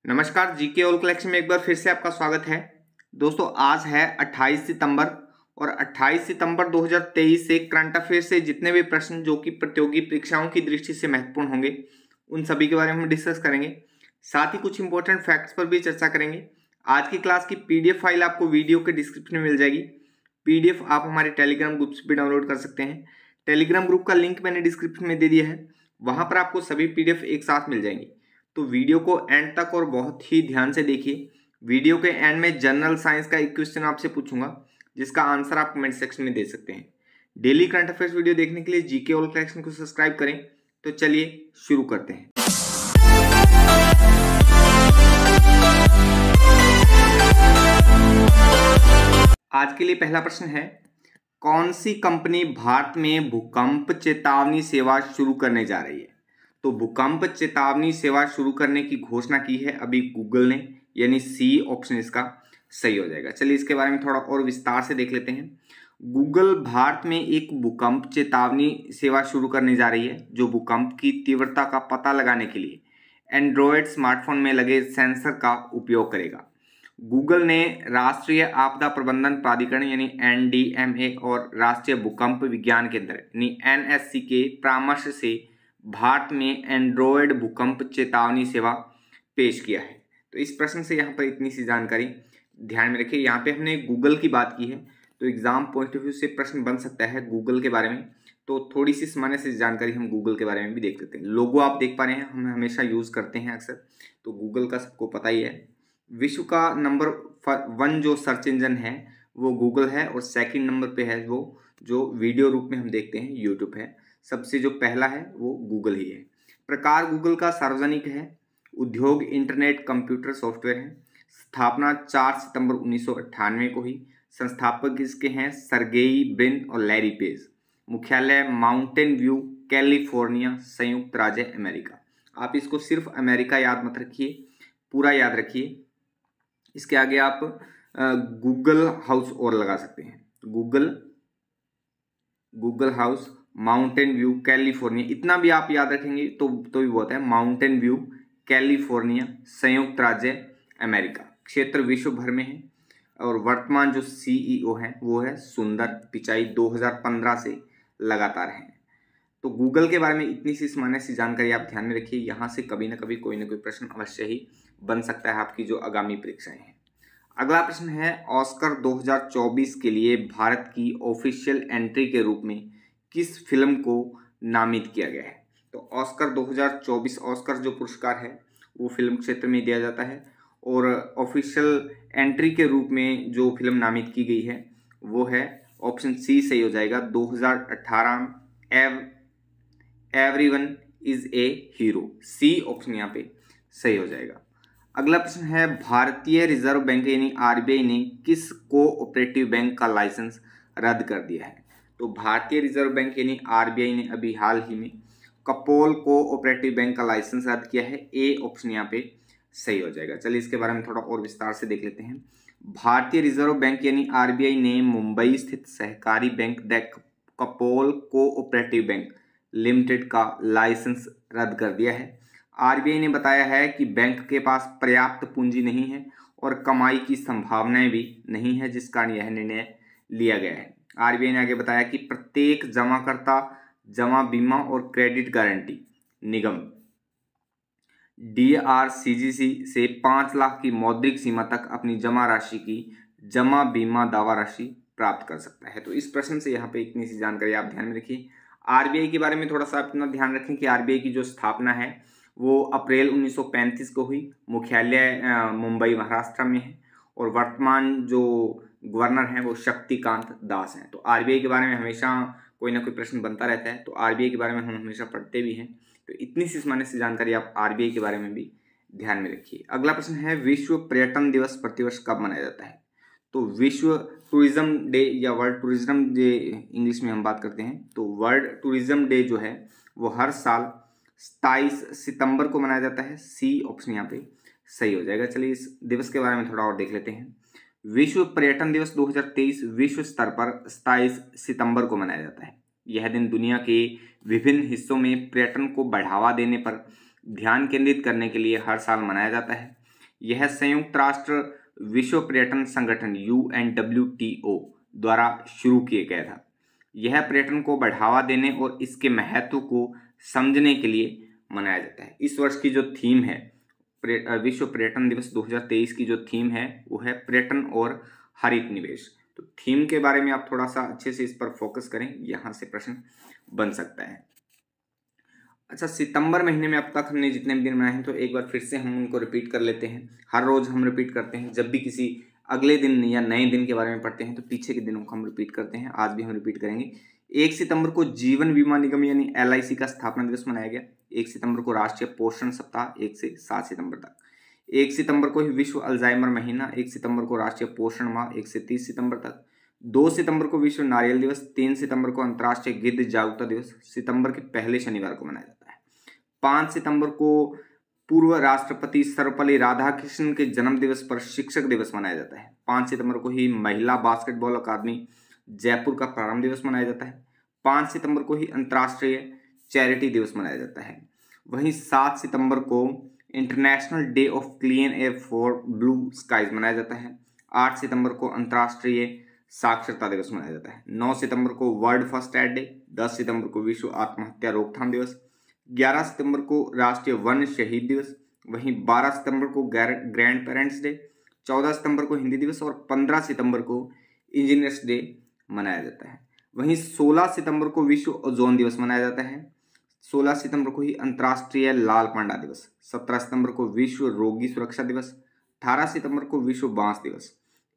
नमस्कार, GK all collection में एक बार फिर से आपका स्वागत है। दोस्तों, आज है 28 सितंबर और 28 सितंबर 2023 से करंट अफेयर से जितने भी प्रश्न जो कि प्रतियोगी परीक्षाओं की दृष्टि से महत्वपूर्ण होंगे उन सभी के बारे में हम डिस्कस करेंगे। साथ ही कुछ इंपॉर्टेंट फैक्ट्स पर भी चर्चा करेंगे। आज की क्लास की पीडीएफ फाइल आपको वीडियो के डिस्क्रिप्शन में मिल जाएगी। पीडीएफ आप हमारे टेलीग्राम ग्रुप से भी डाउनलोड कर सकते हैं। टेलीग्राम ग्रुप का लिंक मैंने डिस्क्रिप्शन में दे दिया है, वहां पर आपको सभी पीडीएफ एक साथ मिल जाएंगी। तो वीडियो को एंड तक और बहुत ही ध्यान से देखिए। वीडियो के एंड में जनरल साइंस का एक क्वेश्चन आपसे पूछूंगा जिसका आंसर आप कमेंट सेक्शन में दे सकते हैं। डेली करंट अफेयर्स वीडियो देखने के लिए जीके ऑल कलेक्शन को सब्सक्राइब करें। तो चलिए शुरू करते हैं। आज के लिए पहला प्रश्न है, कौन सी कंपनी भारत में भूकंप चेतावनी सेवा शुरू करने जा रही है? तो भूकंप चेतावनी सेवा शुरू करने की घोषणा की है अभी गूगल ने, यानी सी ऑप्शन इसका सही हो जाएगा। चलिए इसके बारे में थोड़ा और विस्तार से देख लेते हैं। गूगल भारत में एक भूकंप चेतावनी सेवा शुरू करने जा रही है जो भूकंप की तीव्रता का पता लगाने के लिए एंड्रॉयड स्मार्टफोन में लगे सेंसर का उपयोग करेगा। गूगल ने राष्ट्रीय आपदा प्रबंधन प्राधिकरण यानी एनडीएमए और राष्ट्रीय भूकंप विज्ञान केंद्र यानी एनएससी के परामर्श से भारत में एंड्रॉयड भूकंप चेतावनी सेवा पेश किया है। तो इस प्रश्न से यहाँ पर इतनी सी जानकारी ध्यान में रखिए। यहाँ पे हमने गूगल की बात की है, तो एग्जाम पॉइंट ऑफ व्यू से प्रश्न बन सकता है गूगल के बारे में। तो थोड़ी सी सामान्य से जानकारी हम गूगल के बारे में भी देख लेते हैं। लोगो आप देख पा रहे हैं, हम हमेशा यूज़ करते हैं अक्सर, तो गूगल का सबको पता ही है। विश्व का नंबर 1 जो सर्च इंजन है वो गूगल है और सेकंड नंबर पे है वो जो वीडियो रूप में हम देखते हैं यूट्यूब है। सबसे जो पहला है वो गूगल ही है। प्रकार गूगल का सार्वजनिक है। उद्योग इंटरनेट कंप्यूटर सॉफ्टवेयर है। स्थापना 4 सितंबर 1998 को हुई। संस्थापक इसके हैं सर्गेई ब्रिन और लैरी पेज। मुख्यालय माउंटेन व्यू, कैलिफोर्निया, संयुक्त राज्य अमेरिका। आप इसको सिर्फ अमेरिका याद मत रखिए, पूरा याद रखिए। इसके आगे आप गूगल हाउस और लगा सकते हैं। Google house, mountain view, California, इतना भी आप याद रखेंगे तो भी बहुत है। माउंटेन व्यू, कैलिफोर्निया, संयुक्त राज्य अमेरिका। क्षेत्र विश्व भर में है और वर्तमान जो सीईओ है वो है सुंदर पिचाई, 2015 से लगातार हैं। तो गूगल के बारे में इतनी सी सामान्य सी जानकारी आप ध्यान में रखिए। यहाँ से कभी ना कभी कोई ना कोई प्रश्न अवश्य ही बन सकता है आपकी जो आगामी परीक्षाएं हैं। अगला प्रश्न है, ऑस्कर 2024 के लिए भारत की ऑफिशियल एंट्री के रूप में किस फिल्म को नामित किया गया है? तो ऑस्कर 2024, ऑस्कर जो पुरस्कार है वो फिल्म क्षेत्र में दिया जाता है और ऑफिशियल एंट्री के रूप में जो फिल्म नामित की गई है वो है ऑप्शन सी सही हो जाएगा, 2018 everyone is a hero. See option यहाँ पे सही हो जाएगा। अगला प्रश्न है, भारतीय रिजर्व बैंक यानी आरबीआई ने किस कोऑपरेटिव बैंक का लाइसेंस रद्द कर दिया है? तो भारतीय रिजर्व बैंक यानी आरबीआई ने अभी हाल ही में कपोल कोऑपरेटिव बैंक का लाइसेंस रद्द किया है। ए ऑप्शन यहाँ पे सही हो जाएगा। चलिए इसके बारे में थोड़ा और विस्तार से देख लेते हैं। भारतीय रिजर्व बैंक यानी आरबीआई ने मुंबई स्थित सहकारी bank the Kapol cooperative bank limited का लाइसेंस रद्द कर दिया है। आरबीआई ने बताया है कि बैंक के पास पर्याप्त पूंजी नहीं है और कमाई की संभावनाएं भी नहीं है, जिस कारण यह निर्णय लिया गया है। आरबीआई ने आगे बताया कि प्रत्येक जमाकर्ता जमा बीमा और क्रेडिट गारंटी निगम डीआरसीजीसी से 5 लाख की मौद्रिक सीमा तक अपनी जमा राशि की जमा बीमा दावा राशि प्राप्त कर सकता है। तो इस प्रश्न से यहाँ पे इतनी सी जानकारी आप ध्यान में रखिए। आरबीआई के बारे में थोड़ा सा अपना ध्यान रखें कि आरबीआई की जो स्थापना है वो अप्रैल 1935 को हुई। मुख्यालय मुंबई महाराष्ट्र में है और वर्तमान जो गवर्नर हैं वो शक्तिकांत दास हैं। तो आरबीआई के बारे में हमेशा कोई ना कोई प्रश्न बनता रहता है, तो आरबीआई के बारे में हम हमेशा पढ़ते भी हैं। तो इतनी सी सामान्य सी जानकारी आप आरबीआई के बारे में भी ध्यान में रखिए। अगला प्रश्न है, विश्व पर्यटन दिवस प्रतिवर्ष कब मनाया जाता है? तो विश्व टूरिज्म डे या वर्ल्ड टूरिज्म डे इंग्लिश में हम बात करते हैं, तो वर्ल्ड टूरिज्म डे जो है वो हर साल 27 सितंबर को मनाया जाता है। सी ऑप्शन यहाँ पे सही हो जाएगा। चलिए इस दिवस के बारे में थोड़ा और देख लेते हैं। विश्व पर्यटन दिवस 2023 विश्व स्तर पर 27 सितंबर को मनाया जाता है। यह दिन दुनिया के विभिन्न हिस्सों में पर्यटन को बढ़ावा देने पर ध्यान केंद्रित करने के लिए हर साल मनाया जाता है। यह संयुक्त राष्ट्र विश्व पर्यटन संगठन UNWTO द्वारा शुरू किया गया था। यह पर्यटन को बढ़ावा देने और इसके महत्व को समझने के लिए मनाया जाता है। इस वर्ष की जो थीम है विश्व पर्यटन दिवस 2023 की जो थीम है वो है पर्यटन और हरित निवेश। तो थीम के बारे में आप थोड़ा सा अच्छे से इस पर फोकस करें, यहाँ से प्रश्न बन सकता है। अच्छा, सितंबर महीने में अब तक हमने जितने भी दिन बनाए हैं तो एक बार फिर से हम उनको रिपीट कर लेते हैं। हर रोज हम रिपीट करते हैं। जब भी किसी अगले दिन या नए दिन के बारे में पढ़ते हैं तो पीछे के दिनों को हम रिपीट करते हैं। आज भी हम रिपीट करेंगे। 1 सितंबर को जीवन बीमा निगम यानी LIC का स्थापना दिवस मनाया गया। 1 सितंबर को राष्ट्रीय पोषण सप्ताह 1 से 7 सितंबर तक। 1 सितंबर को ही विश्व अल्जाइमर महीना। 1 सितंबर को राष्ट्रीय पोषण माह 1 से 30 सितंबर तक। 2 सितंबर को विश्व नारियल दिवस। 3 सितंबर को अंतर्राष्ट्रीय गिद्ध जागरूकता दिवस सितंबर के पहले शनिवार को मनाया जाता है। 5 सितंबर को पूर्व राष्ट्रपति सर्वपल्ली राधाकृष्णन के जन्म दिवस पर शिक्षक दिवस मनाया जाता है। 5 सितंबर को ही महिला बास्केटबॉल अकादमी जयपुर का प्रारंभ दिवस मनाया जाता है। 5 सितंबर को ही अंतर्राष्ट्रीय चैरिटी दिवस मनाया जाता है। वहीं 7 सितंबर को international day of clean air for blue skies मनाया जाता है। 8 सितंबर को अंतर्राष्ट्रीय साक्षरता दिवस मनाया जाता है। 9 सितंबर को वर्ल्ड फर्स्ट एड डे। 10 सितंबर को विश्व आत्महत्या रोकथाम दिवस। 11 सितंबर को राष्ट्रीय वन शहीद दिवस। वहीं 12 सितंबर को ग्रैंड पेरेंट्स डे। 14 सितंबर को हिंदी दिवस और 15 सितंबर को इंजीनियर्स डे मनाया जाता है। वहीं 16 सितंबर को विश्व ओजोन दिवस मनाया जाता है। 16 सितंबर को ही अंतर्राष्ट्रीय लाल पांडा दिवस। 17 सितंबर को विश्व रोगी सुरक्षा दिवस। 18 सितंबर को विश्व बांस दिवस।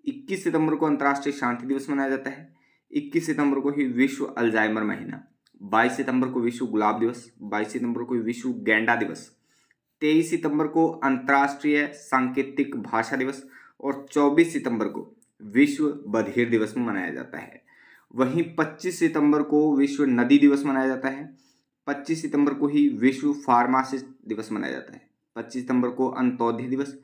21 सितंबर को अंतर्राष्ट्रीय शांति दिवस मनाया जाता है। 21 सितंबर को ही विश्व अल्जाइमर महीना। 22 सितंबर को विश्व गुलाब दिवस। 22 सितंबर को विश्व गेंडा दिवस। 23 सितंबर को अंतर्राष्ट्रीय सांकेतिक भाषा दिवस और 24 सितंबर को विश्व बधिर दिवस में मनाया जाता है। वहीं 25 सितंबर को विश्व नदी दिवस मनाया जाता है। 25 सितंबर को ही विश्व फार्मासिस्ट दिवस मनाया जाता है। 25 सितंबर को अंत्योदय दिवस।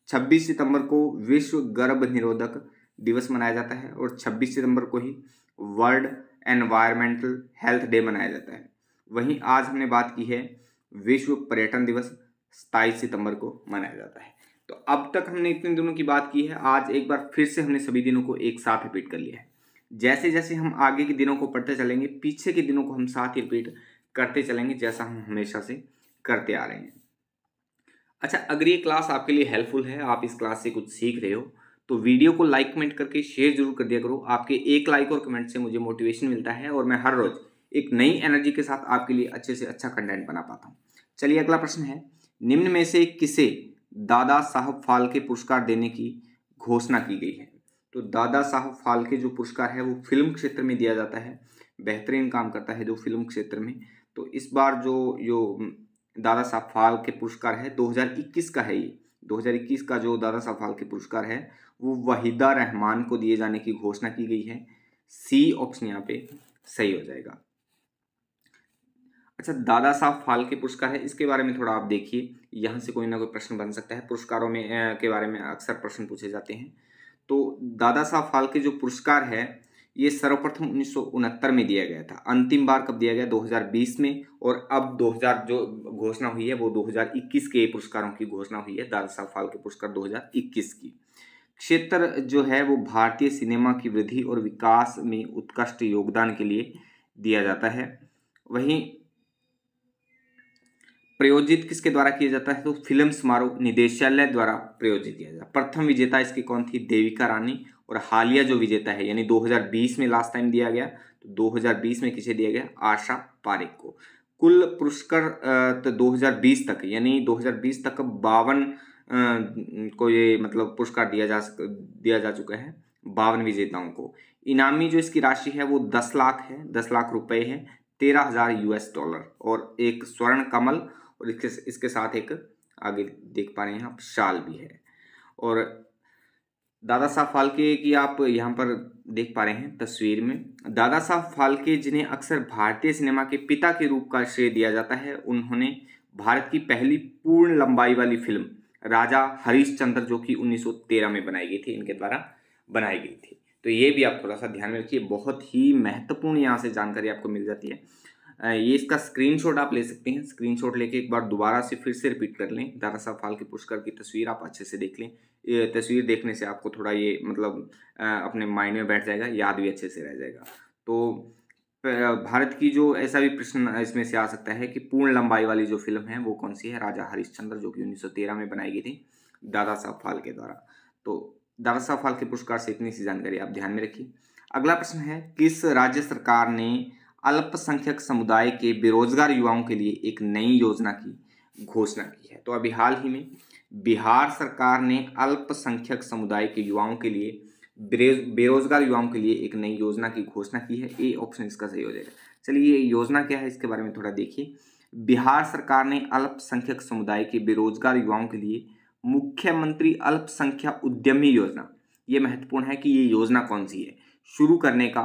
26 सितंबर को विश्व गर्भ निरोधक दिवस मनाया जाता है और 26 सितंबर को ही वर्ल्ड एनवायरमेंटल हेल्थ डे मनाया जाता है। वहीं आज हमने बात की है विश्व पर्यटन दिवस 27 सितंबर को मनाया जाता है। तो अब तक हमने इतने दिनों की बात की है। आज एक बार फिर से हमने सभी दिनों को एक साथ रिपीट कर लिया है। जैसे जैसे हम आगे के दिनों को पढ़ते चलेंगे पीछे के दिनों को हम साथ ही रिपीट करते चलेंगे, जैसा हम हमेशा से करते आ रहे हैं। अच्छा, अगर ये क्लास आपके लिए हेल्पफुल है, आप इस क्लास से कुछ सीख रहे हो तो वीडियो को लाइक कमेंट करके शेयर जरूर कर दिया करो। आपके एक लाइक और कमेंट से मुझे मोटिवेशन मिलता है और मैं हर रोज एक नई एनर्जी के साथ आपके लिए अच्छे से अच्छा कंटेंट बना पाता हूँ। चलिए अगला प्रश्न है, निम्न में से किसे दादा साहब फाल्के पुरस्कार देने की घोषणा की गई है? तो दादा साहब फाल्के जो पुरस्कार है वो फिल्म क्षेत्र में दिया जाता है। बेहतरीन काम करता है जो फिल्म क्षेत्र में। तो इस बार जो दादा साहब फाल्के पुरस्कार है 2021 का है। ये 2021 का जो दादा साहब फाल्के पुरस्कार है वो वहीदा रहमान को दिए जाने की घोषणा की गई है। सी ऑप्शन यहाँ पे सही हो जाएगा। अच्छा, दादा साहब फाल्के पुरस्कार है, इसके बारे में थोड़ा आप देखिए, यहाँ से कोई ना कोई प्रश्न बन सकता है। पुरस्कारों में के बारे में अक्सर प्रश्न पूछे जाते हैं। तो दादा साहब फाल्के जो पुरस्कार है ये सर्वप्रथम 1969 में दिया गया था। अंतिम बार कब दिया गया? 2020 में। और अब 2000 जो घोषणा हुई है वो 2021 के पुरस्कारों की घोषणा हुई है, दादा साहब फाल्के पुरस्कार 2021 की। क्षेत्र जो है वो भारतीय सिनेमा की वृद्धि और विकास में उत्कृष्ट योगदान के लिए दिया जाता है। वहीं प्रायोजित किसके द्वारा किया जाता है? तो फिल्म समारोह निदेशालय द्वारा प्रायोजित किया जाता है। प्रथम विजेता इसकी कौन थी? देविका रानी। और हालिया जो विजेता है यानी 2020 में लास्ट टाइम दिया गया, तो 2020 में किसे दिया गया? आशा पारेख को। कुल पुरस्कार तो 2020 तक यानी 2020 तक 52 को ये मतलब पुरस्कार दिया जा चुका है 52 विजेताओं को। इनामी जो इसकी राशि है वो 10 लाख है, 10 लाख रुपए है, $13,000 और एक स्वर्ण कमल और इसके साथ एक आगे देख पा रहे हैं आप शाल भी है। और दादा साहब फाल्के की आप यहाँ पर देख पा रहे हैं तस्वीर में। दादा साहब फाल्के जिन्हें अक्सर भारतीय सिनेमा के पिता के रूप का श्रेय दिया जाता है, उन्होंने भारत की पहली पूर्ण लंबाई वाली फिल्म राजा हरिश्चंद्र जो कि 1913 में बनाई गई थी, इनके द्वारा बनाई गई थी। तो ये भी आप थोड़ा सा ध्यान में रखिए, बहुत ही महत्वपूर्ण यहाँ से जानकारी आपको मिल जाती है। ये इसका स्क्रीनशॉट आप ले सकते हैं। स्क्रीनशॉट लेके एक बार दोबारा से फिर से रिपीट कर लें। दादा साहब फाल्के पुरस्कार की तस्वीर आप अच्छे से देख लें। ये तस्वीर देखने से आपको थोड़ा ये मतलब अपने माइंड में बैठ जाएगा, याद भी अच्छे से रह जाएगा। तो भारत की जो ऐसा भी प्रश्न इसमें से आ सकता है कि पूर्ण लंबाई वाली जो फिल्म है वो कौन सी है? राजा हरिश्चंद्र, जो कि 1913 में बनाई गई थी दादा साहब फाल्के द्वारा। तो दादा साहब फाल्के पुरस्कार से इतनी सी जानकारी आप ध्यान में रखिए। अगला प्रश्न है, किस राज्य सरकार ने अल्पसंख्यक समुदाय के बेरोजगार युवाओं के लिए एक नई योजना की घोषणा की है? तो अभी हाल ही में बिहार सरकार ने अल्पसंख्यक समुदाय के युवाओं के लिए, बेरोजगार युवाओं के लिए एक नई योजना की घोषणा की है। ए ऑप्शन इसका सही हो जाएगा। चलिए ये योजना क्या है इसके बारे में थोड़ा देखिए। बिहार सरकार ने अल्पसंख्यक समुदाय के बेरोजगार युवाओं के लिए मुख्यमंत्री अल्पसंख्यक उद्यमी योजना, ये महत्वपूर्ण है कि ये योजना कौन सी है, शुरू करने का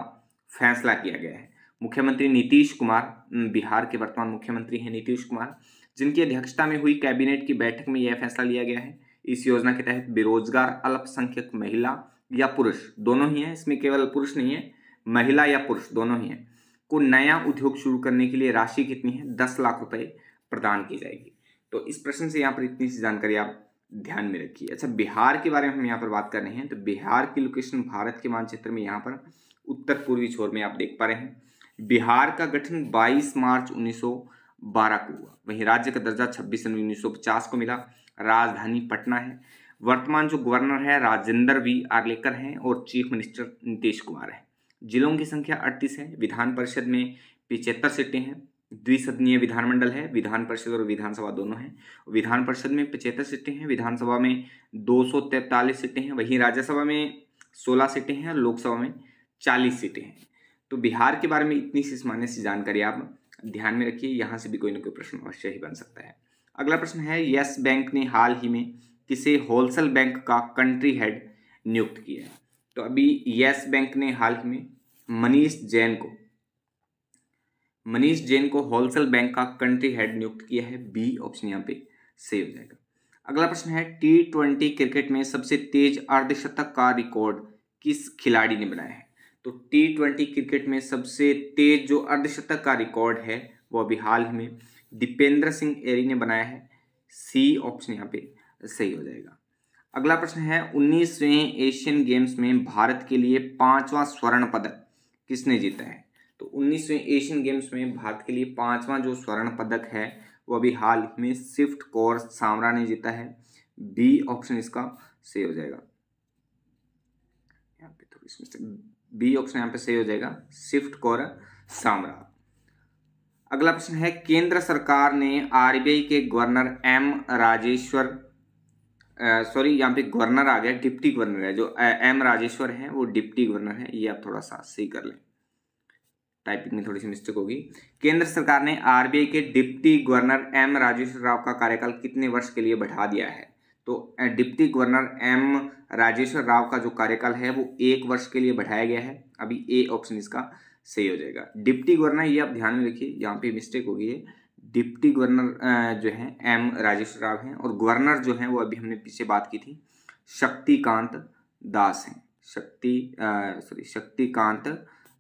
फैसला किया गया है। मुख्यमंत्री नीतीश कुमार, बिहार के वर्तमान मुख्यमंत्री हैं नीतीश कुमार, जिनकी अध्यक्षता में हुई कैबिनेट की बैठक में यह फैसला लिया गया है। इस योजना के तहत बेरोजगार अल्पसंख्यक महिला या पुरुष, दोनों ही हैं, इसमें केवल पुरुष नहीं है, महिला या पुरुष दोनों ही हैं, को नया उद्योग शुरू करने के लिए राशि कितनी है? 10 लाख रुपए प्रदान की जाएगी। तो इस प्रश्न से यहाँ पर इतनी सी जानकारी आप ध्यान में रखिए। अच्छा, बिहार के बारे में हम यहाँ पर बात कर रहे हैं। तो बिहार की लोकेशन भारत के मानचित्र में यहाँ पर उत्तर पूर्वी छोर में आप देख पा रहे हैं। बिहार का गठन 22 मार्च 1912 को हुआ। वहीं राज्य का दर्जा 26 जनवरी 1950 को मिला। राजधानी पटना है। वर्तमान जो गवर्नर है राजेंद्र वी आर्लेकर हैं और चीफ मिनिस्टर नीतीश कुमार है। जिलों की संख्या 38 है। विधान परिषद में 75 सीटें हैं। द्विसदनीय विधानमंडल है, विधान परिषद और विधानसभा दोनों हैं। विधान परिषद में 75 सीटें हैं, विधानसभा में 243 सीटें हैं, वहीं राज्यसभा में 16 सीटें हैं और लोकसभा में 40 सीटें हैं। तो बिहार के बारे में इतनी सी सामान्य सी जानकारी आप ध्यान में रखिए। यहाँ से भी कोई ना कोई प्रश्न अवश्य ही बन सकता है। अगला प्रश्न है, यस बैंक ने हाल ही में किसे होलसेल बैंक का कंट्री हेड नियुक्त किया है? तो अभी यस बैंक ने हाल ही में मनीष जैन को होलसेल बैंक का कंट्री हेड नियुक्त किया है। बी ऑप्शन यहाँ पे सही हो जाएगा। अगला प्रश्न है, T20 क्रिकेट में सबसे तेज अर्धशतक का रिकॉर्ड किस खिलाड़ी ने बनाया है? तो T20 क्रिकेट में सबसे तेज जो अर्धशतक का रिकॉर्ड है वो अभी हाल ही में दीपेंद्र सिंह एरी ने बनाया है। सी ऑप्शन यहाँ पे सही हो जाएगा। अगला प्रश्न है, 19वें एशियन गेम्स में भारत के लिए 5वां स्वर्ण पदक किसने जीता है? तो 19वें एशियन गेम्स में भारत के लिए 5वां जो स्वर्ण पदक है वो अभी हाल में स्विफ्ट कौर सामरा ने जीता है। बी ऑप्शन इसका सही हो जाएगा। यहाँ पे थोड़ी बी ऑप्शन यहाँ पे सही हो जाएगा, स्विफ्ट कौर सामरा। अगला प्रश्न है, केंद्र सरकार ने आरबीआई के गवर्नर एम राजेश्वर, यहाँ पे गवर्नर आ गया, डिप्टी गवर्नर है, जो एम राजेश्वर है वो डिप्टी गवर्नर है। ये आप थोड़ा सा सही कर लें, टाइपिंग में थोड़ी सी मिस्टेक होगी। केंद्र सरकार ने आरबीआई के deputy governor M Rajeshwar Rao का कार्यकाल कितने वर्ष के लिए बढ़ा दिया है? तो deputy governor M Rajeshwar Rao का जो कार्यकाल है वो 1 वर्ष के लिए बढ़ाया गया है। अभी ए ऑप्शन इसका सही हो जाएगा। डिप्टी गवर्नर, ये आप ध्यान में रखिए, यहाँ पे मिस्टेक हो गई है। डिप्टी गवर्नर जो है एम राजेश्वर राव हैं और गवर्नर जो हैं वो अभी हमने पीछे बात की थी शक्तिकांत दास हैं। शक्तिकांत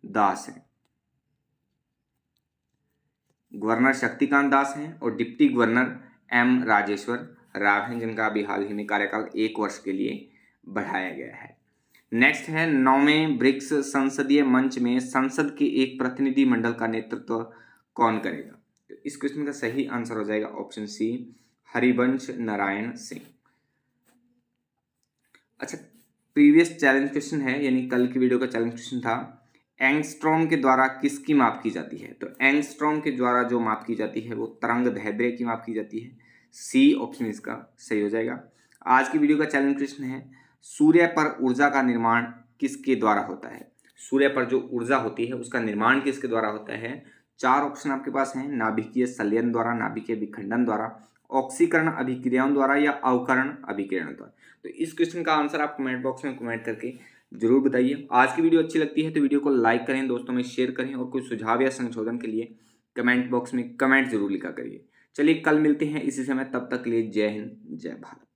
दास हैं। गवर्नर शक्तिकांत दास हैं और deputy governor M Rajeshwar Rao हैं, जिनका अभी हाल ही में कार्यकाल 1 वर्ष के लिए बढ़ाया गया है। नेक्स्ट है, 9वें ब्रिक्स संसदीय मंच में संसद के एक प्रतिनिधि मंडल का नेतृत्व कौन करेगा? तो इस क्वेश्चन का सही आंसर हो जाएगा ऑप्शन सी, हरिवंश नारायण सिंह। अच्छा, प्रीवियस चैलेंज क्वेश्चन है, यानी कल की वीडियो का चैलेंज क्वेश्चन था, एंगस्ट्रॉम के द्वारा किसकी माप की जाती है? तो एंगस्ट्रॉम के द्वारा जो माप की जाती है वो तरंग दैर्ध्य की माप की जाती है। सी ऑप्शन इसका सही हो जाएगा। आज की वीडियो का चैलेंज क्वेश्चन है, सूर्य पर ऊर्जा का निर्माण किसके द्वारा होता है? सूर्य पर जो ऊर्जा होती है उसका निर्माण किसके द्वारा होता है? 4 ऑप्शन आपके पास हैं, नाभिकीय संलयन द्वारा, नाभिकीय विखंडन द्वारा, ऑक्सीकरण अभिक्रियाओं द्वारा या अवकरण अभिक्रियाओं द्वारा। तो इस क्वेश्चन का आंसर आप कमेंट बॉक्स में कमेंट करके जरूर बताइए। आज की वीडियो अच्छी लगती है तो वीडियो को लाइक करें, दोस्तों में शेयर करें और कोई सुझाव या संशोधन के लिए कमेंट बॉक्स में कमेंट जरूर लिखा करिए। चलिए कल मिलते हैं इसी समय, तब तक के लिए जय हिंद जय भारत।